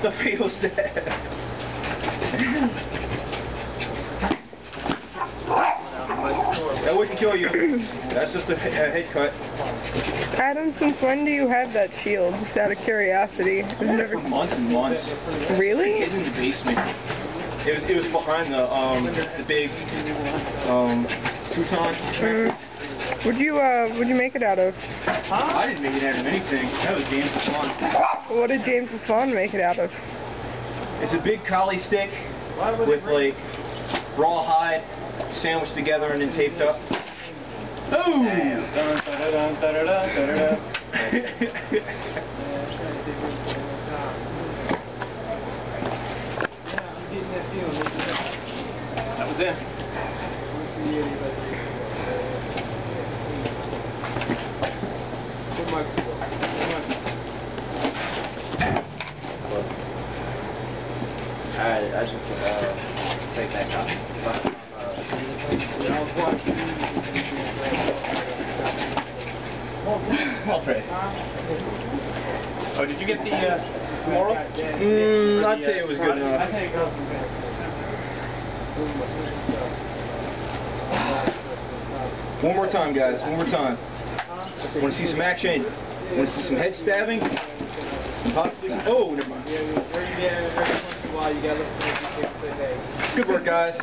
The fatal stab. That wouldn't kill you. That's just a head cut. Adam, since when do you have that shield? Just out of curiosity. I've had it for months and months. Really? It's in the basement. It was behind the big futon. Would you make it out of? I didn't make it out of anything. That was James Buffon. What did James Buffon make it out of? It's a big collie stick with like raw hide sandwiched together and then taped up. Oh! That was it. Alright, I just take that copy. I'll trade. Oh, did you get the tomorrow? I'd say it was good enough. One more time, guys. One more time. Want to see some action? Want to see some head stabbing? Possibly some... Oh, never mind. Good work, guys.